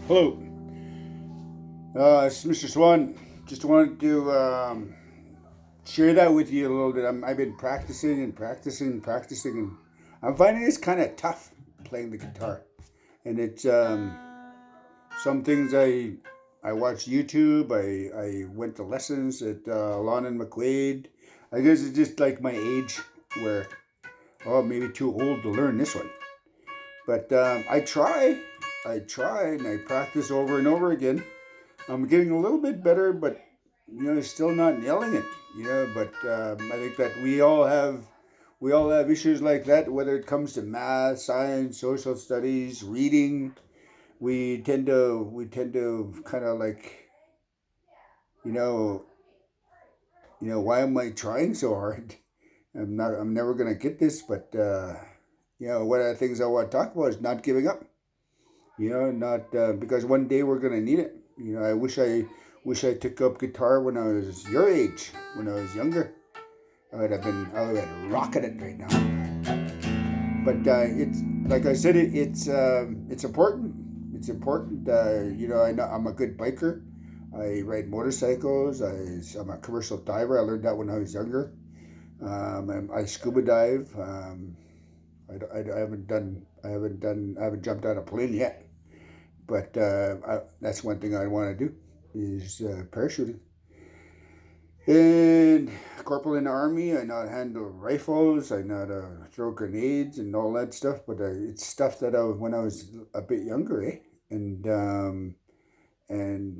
Hello, it's Mr. Swan. Just wanted to share that with you a little bit. I've been practicing and practicing and practicing, and I'm finding it's kind of tough playing the guitar. And it's some things I watched YouTube. I went to lessons at Lon and McQuaid. I guess it's just like my age, where maybe too old to learn this one. But I try, and I practice over and over again. I'm getting a little bit better, but still not nailing it. But I think that we all have issues like that. Whether it comes to math, science, social studies, reading, we tend to kind of like you know why am I trying so hard? I'm never gonna get this, but one of the things I want to talk about is not giving up. Not because one day we're gonna need it. I wish I took up guitar when I was your age, when I was younger. I would have been rocking it right now. But it's like I said, it's important. It's important. I know I'm a good biker. I ride motorcycles. I'm a commercial diver. I learned that when I was younger. I scuba dive. I haven't jumped out of a plane yet. But that's one thing I want to do is parachuting. And corporal in the army, I know how to handle rifles. I know how to throw grenades and all that stuff. But it's stuff that when I was a bit younger, eh? And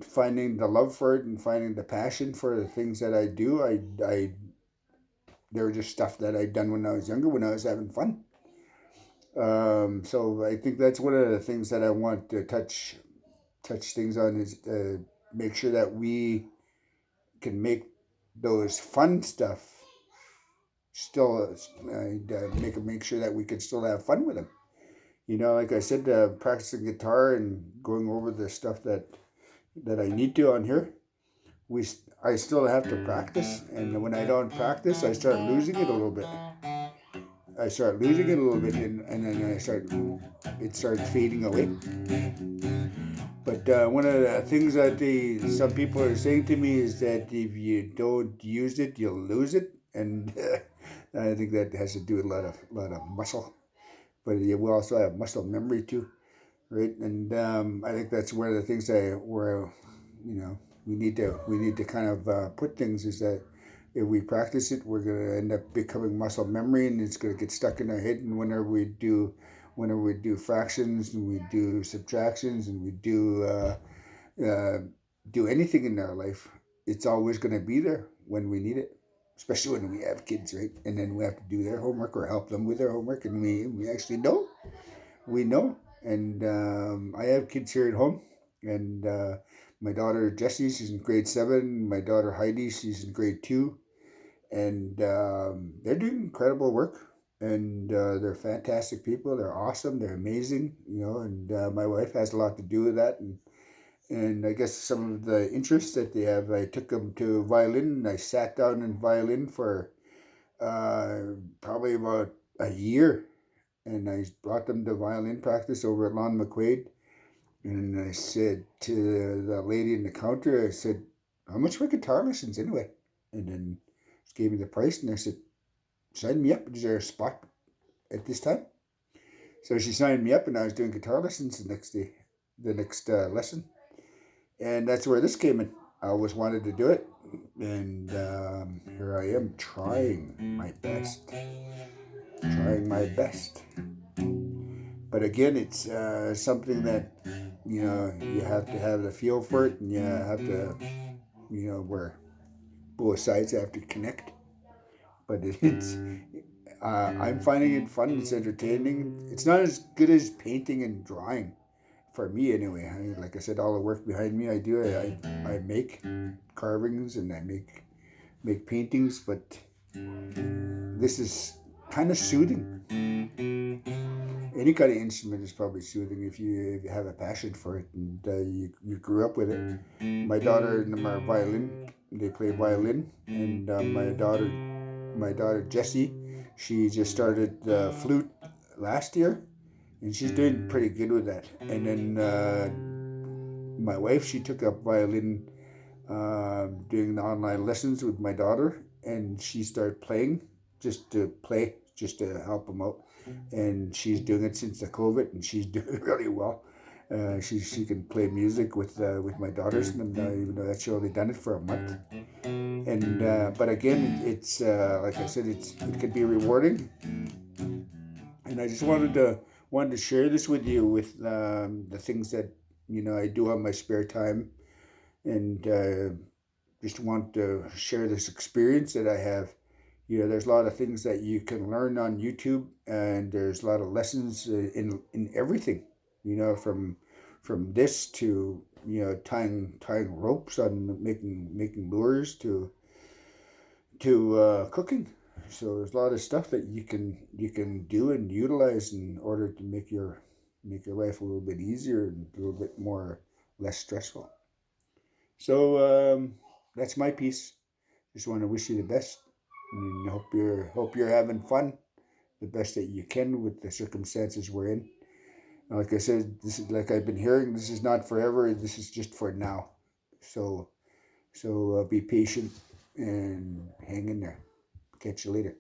finding the love for it and finding the passion for the things that I do, they were just stuff that I'd done when I was younger, when I was having fun. So I think that's one of the things that I want to touch things on is make sure that we can make those fun stuff still make sure that we can still have fun with them. Like I said, practicing guitar and going over the stuff that I need to on here. I still have to practice, and when I don't practice, I start losing it a little bit. And then it starts fading away. But one of the things that some people are saying to me is that if you don't use it, you'll lose it, and I think that has to do with a lot of muscle. But you will also have muscle memory too, right? And I think that's one of the things where we need to kind of put things is that if we practice it, we're going to end up becoming muscle memory, and it's going to get stuck in our head. And whenever we do fractions and we do subtractions and we uh, do anything in our life, it's always going to be there when we need it, especially when we have kids, right? And then we have to do their homework or help them with their homework, and we actually know. We know. And I have kids here at home, and my daughter Jessie, she's in grade 7. My daughter Heidi, she's in grade 2, and they're doing incredible work. And they're fantastic people. They're awesome. They're amazing. And my wife has a lot to do with that. And I guess some of the interests that they have, I took them to violin. And I sat down in violin for probably about a year, and I brought them to violin practice over at Lon McQuaid. And I said to the lady in the counter, I said, "How much for guitar lessons anyway?" And then she gave me the price, and I said, "Sign me up. Is there a spot at this time?" So she signed me up, and I was doing guitar lessons the next lesson. And that's where this came in. I always wanted to do it, and here I am trying my best. trying my best. But again, it's something that, you know, you have to have the feel for it, and you have to, you know, where both sides have to connect. But I'm finding it fun. It's entertaining. It's not as good as painting and drawing, for me anyway. I mean, like I said, all the work behind me, I do. I make carvings and I make paintings, but this is kind of soothing. Any kind of instrument is probably soothing if you have a passion for it and you grew up with it. My daughter and my violin, they play violin, and my daughter Jessie, she just started flute last year, and she's doing pretty good with that. And then my wife, she took up violin, doing the online lessons with my daughter, and she started playing just to help them out. And she's doing it since the COVID, and she's doing really well. She can play music with my daughters, and even though that she only done it for a month. And but again, it's like I said, it could be rewarding. And I just wanted to share this with you with the things that, you know, I do on my spare time, and just want to share this experience that I have. You know, there's a lot of things that you can learn on YouTube, and there's a lot of lessons in everything. You know, from this to, you know, tying ropes, on making lures, to cooking. So there's a lot of stuff that you can do and utilize in order to make your life a little bit easier and a little bit more less stressful. So that's my piece. Just want to wish you the best, and hope you're having fun the best that you can with the circumstances we're in. Like I said, this is, like I've been hearing, this is not forever. This is just for now. So be patient and hang in there. Catch you later.